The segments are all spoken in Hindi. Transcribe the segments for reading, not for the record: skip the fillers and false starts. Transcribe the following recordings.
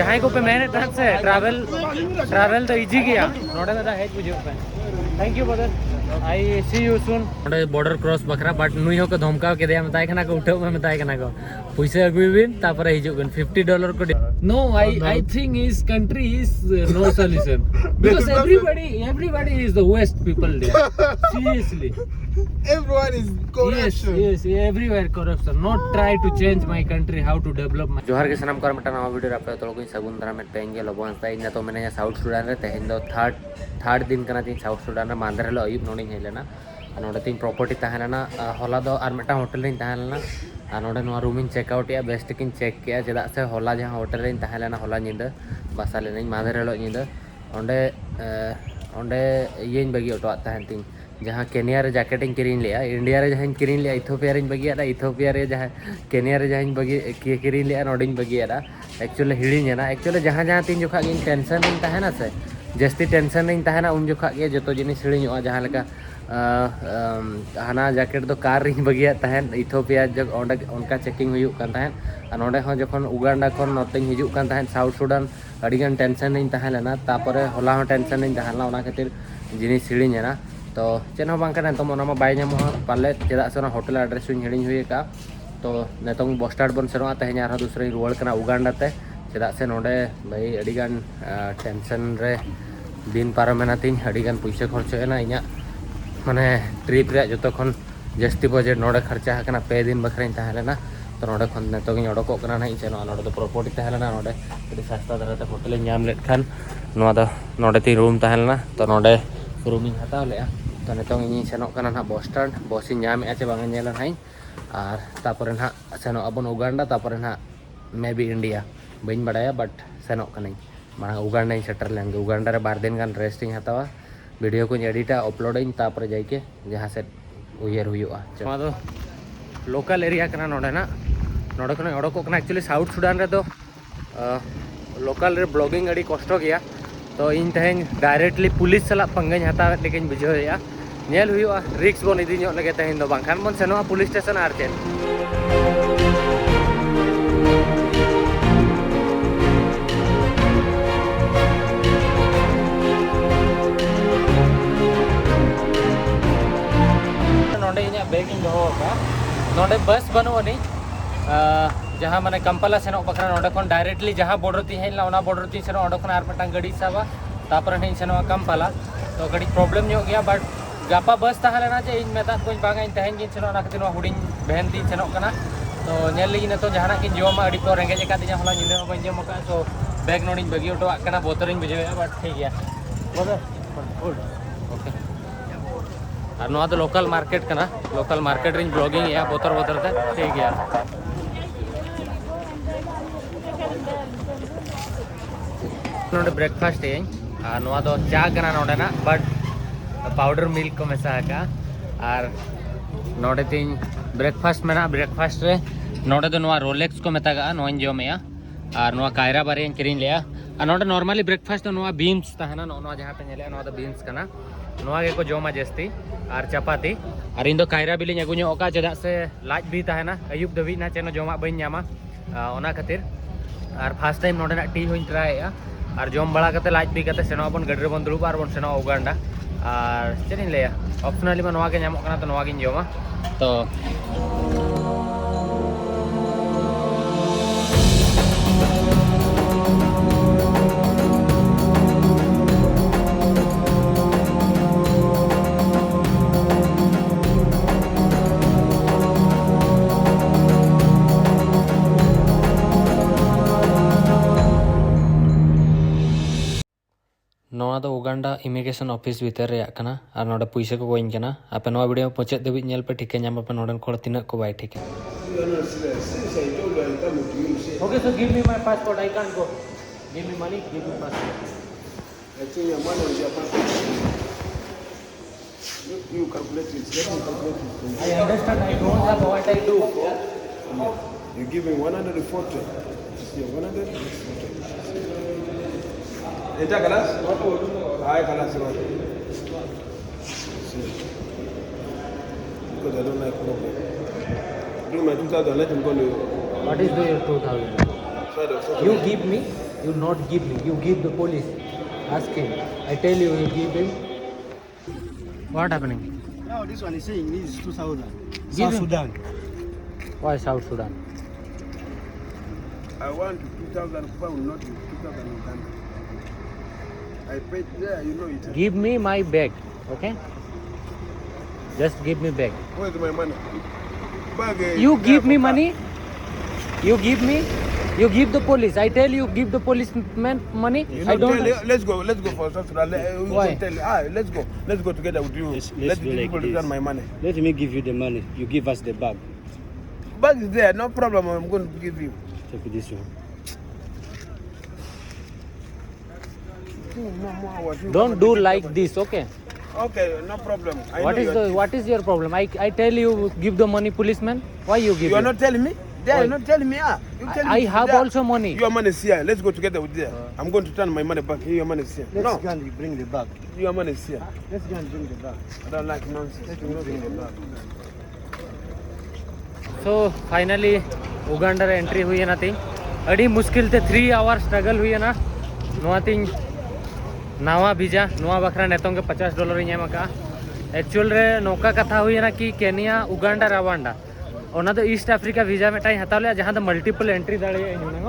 जहाँ को पे मैंने तहत से ट्रैवल तो इजी गया नोड़े में हेज बुझे पे thank you brother I see you soon नोड़े बॉर्डर क्रॉस बखरा बट नुई हो को धमकाव के दिया बताए कना को उठाव में बताए कना को पैसा अगुबिन तापरे हिजुगन $50 को no I think his country is no solution because everybody is the West people there seriously everyone is corruption yes everywhere corruption not try to change my country how to develop my जोहार के सनम कर मटा नवा वीडियो आप तो लोग सगुन द्वारा में पेंगे लाबाहांसदा इन तो मैंने साउथ सुडान रे तेहेन दो थर्ड दिन कना तीन साउथ सुडान रे मांदर लो अयुब नोडी हेलेना नोडे तीन प्रॉपर्टी तहलेना होला दो आर मेटा होटल रे तहलेना नोडे नवा रूम इन चेक आउट या बेस्ट किन चेक किया चेदा से होला जहां होटल रे तहलेना होला निंदा बासा लेना मांदर लो निंदा ओंडे ओंडे येन बगी ऑटो तहन तीन जहाँ केनिया रे जैकेट किरीन लिया इंडिया रे जहाँ किरीन लिया इथोपिया रे बगी इथोपिया रे जहाँ केनिया रे जहाँ बगी किरीन लिया नोडिन बगी एक्चुअली हिड़ीना एक्चुअली जहाँ जहाँ तीन जोखा टेंशन तहना से जस्ती टेंशन तहना उन जोखा जो तो जिनिस हिड़ीना जहाँ लेका हाना जैकेट दो कार री बगी तहन इथोपिया जब उनका चेकिंग हुई तहन नोडे हो जखन उगांडा खन नोते हिजुक कान तहन साउथ सुडान अड़ीगान टेंशन तहलेना तापरे होला हो टेंशन तहना ओना खातिर जिनिस हिड़ीना तो चेन बांग तो मना बाय नाम पाले चेदा से होटल एड्रेस हिड़ी हुई का तो नितों बस स्टैंड बन सेनोआ तेज और दूसरे रुआड़ करना उगांडा ते चेदा से नोडे भाई अड़ीगान टेंशन रे दिन पारमेना तीन अड़ीगान पैसा खर्चेना इना माने ट्रिप रे जतो खन जस्ती बजेट नोडे खर्चा हकना 2 दिन बखराइन तहलेना तो नोडे खन नितों ओडकोक कना ना सेनोआ नोडे तो प्रॉपर्टी तहलेना नोडे अड़ी सस्ता दराते होटल नाम लेट खान नोआ दो नोडे तीन रूम तहलेना तो नोडे रूम इन हताव ले तो नितों इन सेनोक कना ना बस स्टैंड बस इन नामे चे बांग नेला हाई और तापरे ना सेनोक अबन उगांडा तापरे ना मे बी इंडिया बइन बड़ाया बट सेनोक कनाई मांग उगांडा इन सेटर लेंगे उगांडा रे 2 दिन गान रेस्ट इन हतावा वीडियो को एडिटा अपलोड इन तापरे जाइके जहाँ से उयर हुआ तो लोकल एरिया कना नोडे ना नोडे खन ओडकोक कना एक्चुअली साउथ सुडान रे तो लोकल रे ब्लॉगिंग अड़ी कष्ट गया तो इन तेज डायरेक्टली पुलिस सला पंगाई हताव लेकिन बुझेया नेल हुआ रिक्स बन इदी लगे तेज दो बांखान बन सेनोआ पुलिस स्टेशन आर चेन नोडे इना बैग इन दो नोडे बस बनुआनी जहाँ माने कंपला सेनोक बखरा नोडे खन डायरेक्टली जहाँ बॉर्डर ती हेला ओना बॉर्डर ती सेनो ओडे खन आर मटांग गाड़ी साबा तापर नहीं सेनोआ कंपला तो गाड़ी प्रॉब्लम ᱧᱚᱜ गया बट गापा बस तहलेना जे इन मेता कोई बांगा इन तहन गिन सेनो ओना खातिर हुडिंग बहन ती सेनोक कना तो नेल लगी न तो जहाना किन जोमा अड़ी को रेंगे का तिया होला निंदे बन जम का सो बैग नोडिंग बगी ओटो कना बोतरिंग बुझेया बट ठीक गया ओके और नोआ तो लोकल मार्केट कना लोकल मार्केट रिंग ब्लॉगिंग या बोतर ते ठीक गया नोडे ब्रेकफास्ट है नोआ दो चा कना नोडे ना बट पाउडर मिल्क को मेसा का और नोडे तीन ब्रेकफास्ट में ना ब्रेकफास्ट रे नोडे दो नोआ रोलेक्स को मेता का नोइन जोमेया और नोआ कायरा बारे किरीन लिया और नोडे नॉर्मली ब्रेकफास्ट तो नोआ बीन्स तहना नोआ जहाँ पे नेले नोआ दो बीन्स कना नोआ के को जोमा जस्ती और चपाती और इन दो कायरा बिलिंग अगुño ओका चेदा से लाज भी तहना अयुब दबी ना चेनो जोमा बइन ᱧᱟᱢᱟ ओना खातिर और फर्स्ट टाइम नोडे ना टी होइन ट्राई और जम बड़ा करते लाज भी करते सेनो बन गड्रे बन दुरुब और बन सेनो उगांडा और चेन लिया ऑप्शनली में नोआ के ᱧᱟᱢᱚᱜ कना तो नोआ गिन जोमा तो नोआ दो उगांडा इमिग्रेशन ऑफिस भीतर रे कना और नोडे पैसा को गोइन कना आपे नोआ वीडियो पहुंचे देबी नेल पे ठीक है ᱧᱟᱢ पे नोडन खोड़ तिना को बाय ठीक है okay so give me my passport I can't go give me money give me passport actually your money on your passport you calculate it let me calculate it I understand I don't have what I do you give me 140 yeah 140 Eta kalas? Hai kalas right. Because I don't like problem. Bring my 2000, let him go to what is the 2000 you give me You not give me. You give the police. Ask him. I tell you, you give him. What happening? Now this one is saying this is 2000. Give South him. Sudan. Why South Sudan? I want 2,000 pounds, not 2,000 Uganda. I paid there, you know it. Give me my bag, okay? Just give me bag. Where's my money? Bag, You there give me for money. You give me. You give the police. I tell you, give the policeman money. You I know, don't. let's go for South Sudan. You Why? can tell, let's go together with you. Let's Let do the like people this. return my money. Let me give you the money. You give us the bag. Bag is there, no problem. I'm going to give you. Take this one. Don't do like this, okay? Okay, no problem. I What know is you're the cheap. what is your problem? I tell you, give the money, policeman. Why you give? You are him? not telling me? They Why? are not telling me. You tell I me have there. also money. Your money is here. Let's go together with there. I'm going to turn my money back. Here, your money is here. Let's No, go and bring the bag. your money is here. Let's go and bring the bag. I don't like nonsense. Let's go bring the bag. So finally, Uganda रे entry हुई है ना थी. अड़ी मुश्किल ते 3 hour struggle हुई है ना. नोआ थिंग नावा वीजा नोआ बखरा नेतों के $50 ही ᱧᱟᱢ का. एक्चुअल रे नौका कथा हुई है ना कि केनिया उगांडा रवांडा ओना तो ईस्ट अफ्रीका वीजा में टाइम हताव लिया जहां तो मल्टीपल एंट्री दाड़े इन्होंने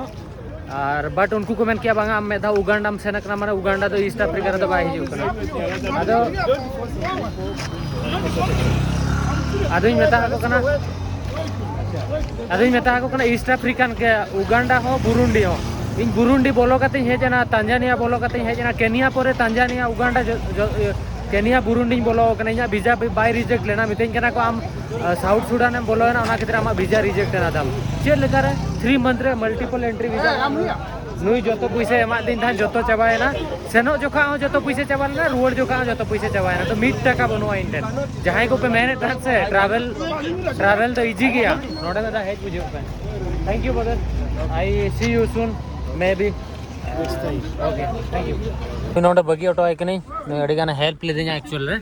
और बट उनको को मेन किया बांगा मैं था उगांडा में सेनक ना माने उगांडा तो ईस्ट अफ्रीका रे तो बाय हिजू कना आदो आदोई मेता को कना आदोई मेता को कना ईस्ट अफ्रीकन के उगांडा हो बुरुंडी हो इन बुरुंडी बोलो कते हेजना तांजानिया बोलो कते हेजना केनिया परे तांजानिया उगांडा केनिया बुरुंडी बोलो कना इना वीजा बाय रिजेक्ट लेना मितेन कना को आम साउथ सुडान में बोलो ना ओना खातिर आमा वीजा रिजेक्ट ना दाम चेल लेका रे 3 मंथ रे मल्टीपल एंट्री वीजा नुई जतो पैसा एमा दिन था जतो चबाय ना सेनो जोखा हो जतो पैसा चबाल ना रुवर जोखा हो जतो पैसा चबाय ना तो 1 टका बनवा इंटेन जहां को पे मैंने ट्रक से ट्रैवल तो इजी गया नोडे में हेज बुझे पे thank you brother I see you soon may be Next time. Okay thank you नोडे बगी ऑटो आइ कनी अडी गाना हेल्प ले दे냐 एक्चुअल रे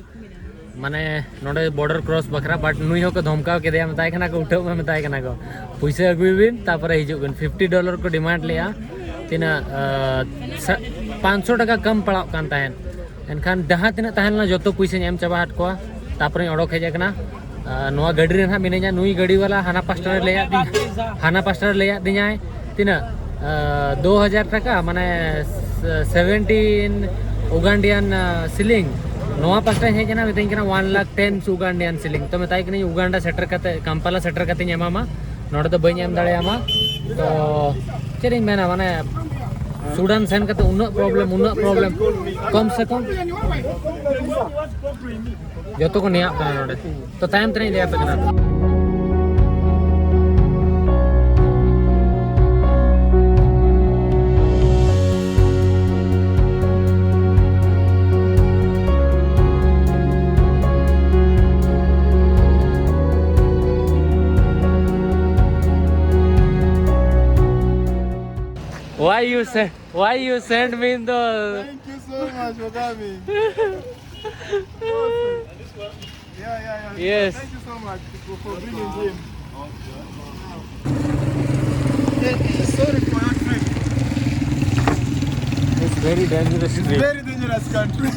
माने नोडे बॉर्डर क्रॉस बखरा बट नुई हो के धमकाव के दे मताय कना को उठाव में मताय कना को पैसा अगुबिन तापर हिजुबिन $50 को डिमांड लिया तीना 500 टका कम पड़ाव कान ताहेन एनखान जहां तीना ताहेन ना जतो पैसा एम चाबा हट को तापर ओडोक हेज कना नोआ गाड़ी रे ना मिने냐 नुई गाड़ी वाला हाना पास्टर लेया दिnya तीना 2000 टका माने 17 उगांडियन सिलिंग नोआ पास्टर हेजना मितेन कना 110 उगांडियन सिलिंग तो मेताय कनी उगांडा सेटर कते कंपाला सेटर कते एमामा नोडे तो बई एम दाड़ेयामा तो चेरिंग मेना माने सुडान सेन कते उन्ना प्रॉब्लम कम से कम जतो को निया कना नोडे तो टाइम तने दिया पे कना Why you send me in the Thank you so much for coming. Yeah. Yes. Thank you so much for bringing him. Sorry for your trip. It's very dangerous It's trip. very dangerous country.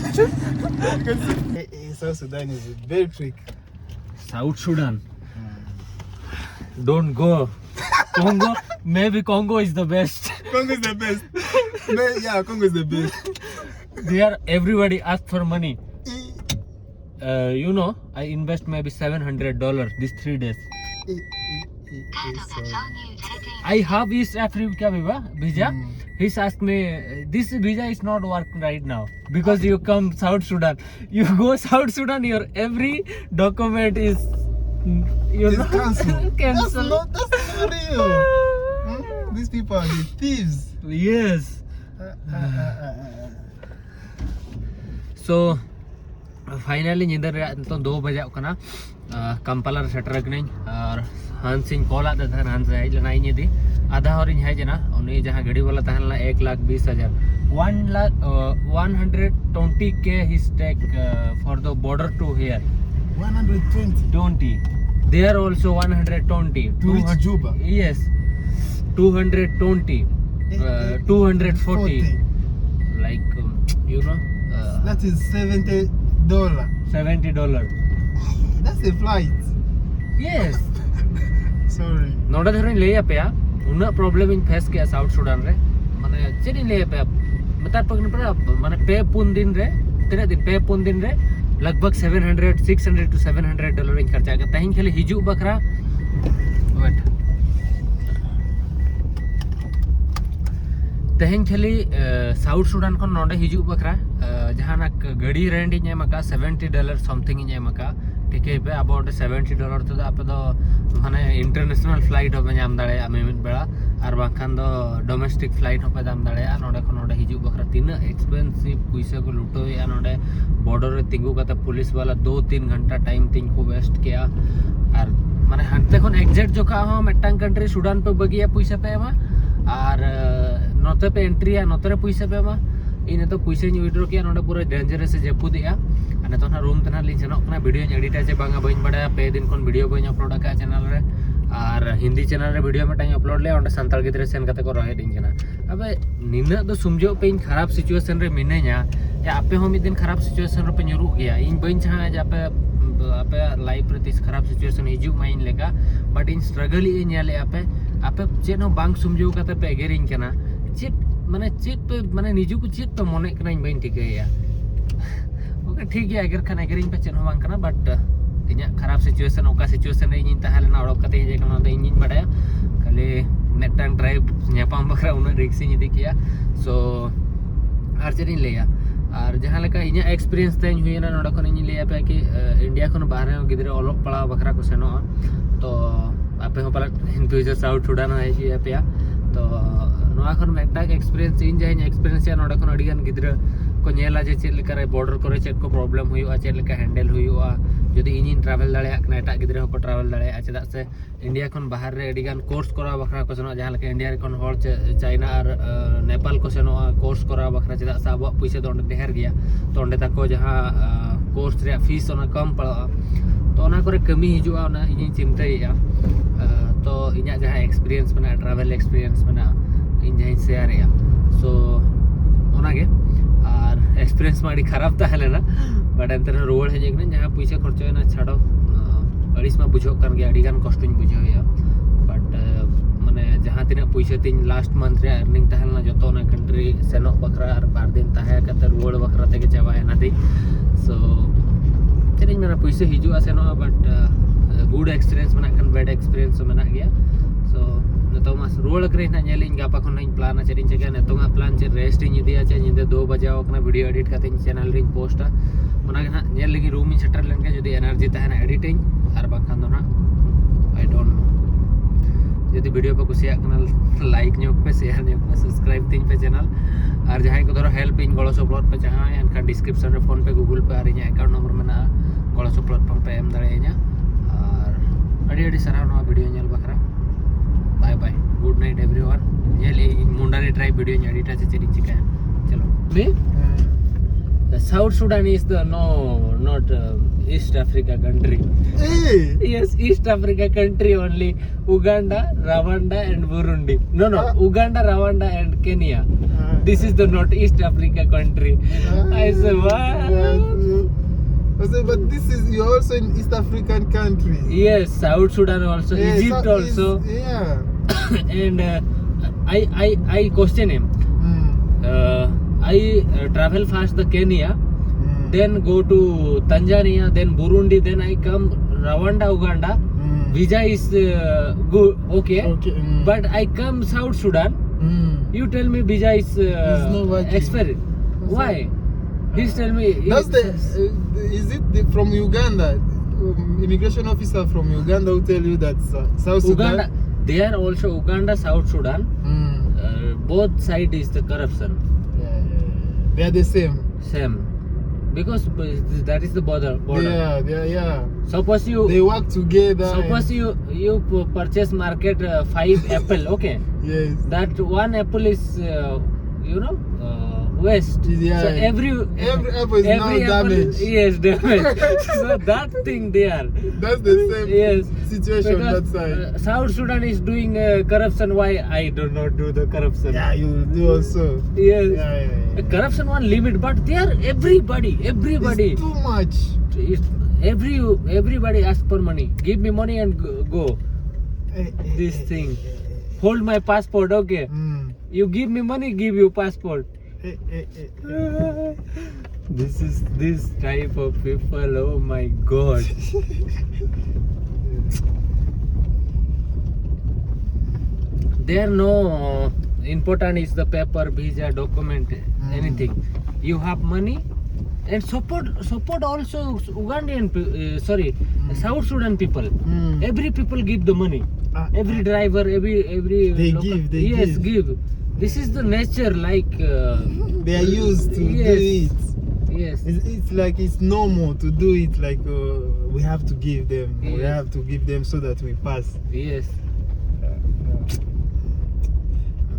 Because South Sudan is very trick. South Sudan. Don't go. Congo, maybe Congo is the best. Congo is the best. Yeah, Congo is the best. There everybody ask for money. You know, I invest maybe $700 these 3 days. I have East Africa visa. He's asked me, this visa is not working right now because you come South Sudan. You go South Sudan, your every document is It's cancelled. cancel. That's not real. These people are the thieves. Yes. So finally निदर तो 2 बजे कना कंपाला सेटर कनी और हंसिंग कॉल आते थे हंस है लना इन दी आधा और इन है जना उनी जहां गाड़ी वाला तहनला 1,20,000 120k his take for the border to here 120. there also 120 To reach Juba. yes 220 240. Like you know, That is $70. $70. That's a flight. Yes. Sorry. नोड़ा धरने ले पे आ उन्ना प्रॉब्लम इन फेस किया साउथ सुडान रे माने चेनी ले पे मतार पकने पर माने पे पुन दिन रे तेरे दिन पे पुन दिन रे लगभग $600 to $700 इन खर्चा करता है खाली हिजू बकरा वेट तेहन खाली साउथ सुडान को नोडे हिजू बकरा जहां ना गाड़ी रेंट इन मका $70 समथिंग इन मका ठीक है पे अबाउट $70 तो आप तो माने इंटरनेशनल फ्लाइट होबे नाम दाड़े आमे मिट बेला आर बाखान दो डोमेस्टिक फ्लाइट होबे दाम दाड़े आ नोडे खन नोडे हिजू बखरा तीन एक्सपेंसिव पैसा को लूटो या नोडे बॉर्डर रे तिंगु कते पुलिस वाला 2-3 घंटा टाइम तिंग को वेस्ट किया आर माने हंते खन एग्जैक्ट जोका हो मेटांग कंट्री सुडान पे बगिया पैसा पे एमा आर नोते पे एंट्री या नोते रे पैसा पे एमा इन तो पैसा नि विड्रॉ किया नोडे पूरा डेंजरस से जेपुदिया अने तो ना रूम तना लिंक सेनोक कना वीडियो एडिट आचे बांगा बइन बडा पे दिन कोन वीडियो बइन अपलोड का चैनल रे आर हिंदी चैनल रे वीडियो में टाइम अपलोड ले ओंडे संताल गिद्रे सेन कते को रहे दिन जना अबे निना तो समझो पे इन खराब सिचुएशन रे मिने냐 या आपे हो मिद दिन खराब सिचुएशन रे पे ᱧᱩᱨᱩᱜ गया इन बइन चाहा जे आपे लाइफ रे तिस खराब सिचुएशन हिजू माइन लेका but in struggle in Yale आपे चेन हो बांग समझो कते पे एगेरिंग कना चिट पे माने निजु को चिट पे मने कना इन बइन ठिकैया ओके ठीक है अगर खाना एगेरिंग पे चेन हो बांग कना बट इन्या खराब सिचुएशन ओका सिचुएशन रे इन ताहलेना ओडक कते जे कना दे इन बडाया खाली नेटांग ड्राइव न्यापाम बखरा उन रिक्स इन इदी किया सो आर चेरिन लेया और जहां लेका इन्या एक्सपीरियंस तेन हुइना नोडा खन इन लेया पे कि इंडिया खन बाहर गिदरे ओलोक पड़ा बखरा को सेनो तो आपे हो पला हिंदू जे साउथ सुडान है कि पे तो नोआ खन मेटाक एक्सपीरियंस इन जाय एक्सपीरियंस या नोडा खन अडिगन गिदरे को नेला जे चेक लेका रे बॉर्डर करे चेक को प्रॉब्लम हुआ चेक लेका हैंडल हुआ जदि इन ट्रैवल दाड़े कना एटा गिदरे को ट्रैवल दाड़े चेदा से इंडिया खन बाहर रे अडिगन कोर्स करा बखरा को सेनो जहां लेका इंडिया रे खन होर चाइना और नेपाल को सेनो कोर्स करा बखरा चेदा से अब पैसा तो ढेर गया तो अंडे तक जहां कोर्स रे फीस ओना कम पड़ा तो ओना करे कमी हिजुआ ओना इन चिंताया तो इन्या जहां एक्सपीरियंस बना ट्रैवल एक्सपीरियंस बना इन जहां शेयर या सो ओना के और एक्सपीरियंस माड़ी खराब ताहले ना बट अंतर रोड है जेकने जहां पैसा खर्चो ना छाड़ो अड़िस में बुझो कर गया अडिगान कष्टन बुझो या बट माने जहां तिना पैसा तिन लास्ट मंथ रे अर्निंग ताहलना जतो ना कंट्री सेनो बखरा और 12 दिन ताहे कते रोड बखरा ते के चावा ना दी सो चेरिंग मेरा पैसा हिजुआ सेनो बट गुड एक्सपीरियंस मना कन बैड एक्सपीरियंस मना गया सो तो मास रोड करे ना नेलिंग गापा खन इन प्लान चेरिंग चेका नेतोंगा प्लान चे रेस्ट इन इदिया चे निदे 2 बजे ओकना वीडियो एडिट करते चैनल रे पोस्टा मना ना नेल लगी रूम इन सेटर लेंगे जदी एनर्जी ताहना एडिटिंग आर बाखान दो ना आई डोंट नो जदी वीडियो पे कुसिया कना लाइक न्योक पे शेयर न्योक पे सब्सक्राइब तीन पे चैनल और जहां को धरो हेल्प इन गळो सपोर्ट पे जहां एनका डिस्क्रिप्शन रे फोन पे गूगल पे और इnya अकाउंट नंबर मेना गळो सपोर्ट पे एम दाड़ेया और अडी सराव नो वीडियो नेल बखरा bye bye good night everyone ये मुंडारी ट्राइब वीडियो एडिट আছে চেরিং চিকা चलो me the South Sudan is the not East Africa country yes East Africa country only Uganda Rwanda and Burundi no Uganda Rwanda and Kenya this is the not East Africa country I say what but this is you also in East African country yes South Sudan also Egypt also yeah and I question him I travel fast the Kenya then go to Tanzania then Burundi then I come Rwanda Uganda visa is good okay but I come South Sudan you tell me visa is expired why please tell me that's is it from Uganda immigration officer from Uganda who tell you that South Sudan they are also Uganda South Sudan both side is the corruption they are the same because that is the border yeah suppose you they work together suppose you purchase market 5 apple okay yes that one apple is you know, waste. Yeah. So every apple is now damaged. Yes, damaged. So that thing there. That's the same Yes. situation Because, that side. South Sudan is doing corruption. Why I do not do the corruption? Yeah, you do also. Yes. Yeah. Corruption one limit, but there everybody. It's too much. Everybody asks for money. Give me money and go. This thing. Hold my passport, okay? You give me money, give you passport. This is this type of people. Oh my God. There no important is the paper, visa, document, anything. You have money and support also Ugandan, South Sudan people. Every people give the money. Every driver, every They local, give. yes, give. This is the nature, like They are used to do it. Yes. It's like it's normal to do it. Like we have to give them. We Yes. have to give them so that we pass. Yes.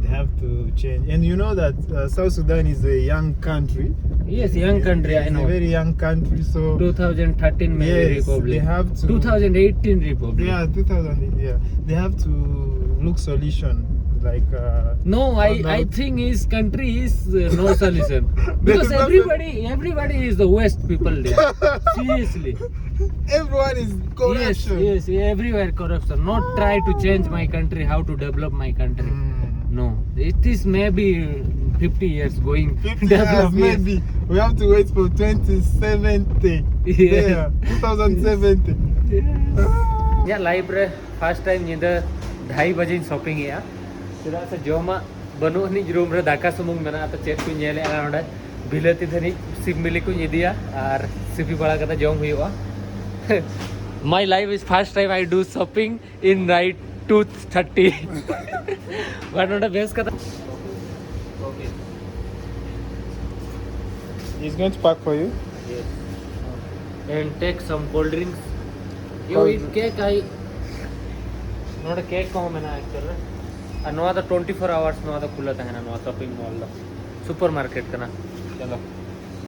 They have to change. And you know that South Sudan is a young country. Yes, young country. I It's know. a very young country. So 2013 maybe yes, Republic. they have to. 2018 Republic. Yeah, 2000. Yeah, they have to look solution. Like No, I think his country is no solution because everybody is the West people there. Seriously. everyone is corruption. Yes, everywhere corruption. Not try to change my country, how to develop my country. No, it is maybe 50 years going. 50 years maybe. We have to wait for 2070. Yeah. 2070. Yeah, library first time neither 2:30 बजे shopping ya. Sudah sejoma banu ni room re daka sumung mena atau chat ku nyele ala bilati thani sim mili ku nyidia ar sipi bala kata jom huyuwa. My life is first time I do shopping in night 2:30. But not a best kata. Okay. He's going to pack for you. Yes. And take some cold drinks. You eat cake, not a cake ko mena actually. No other 24 hours no other खुला था है ना no shopping mall supermarket का ना चलो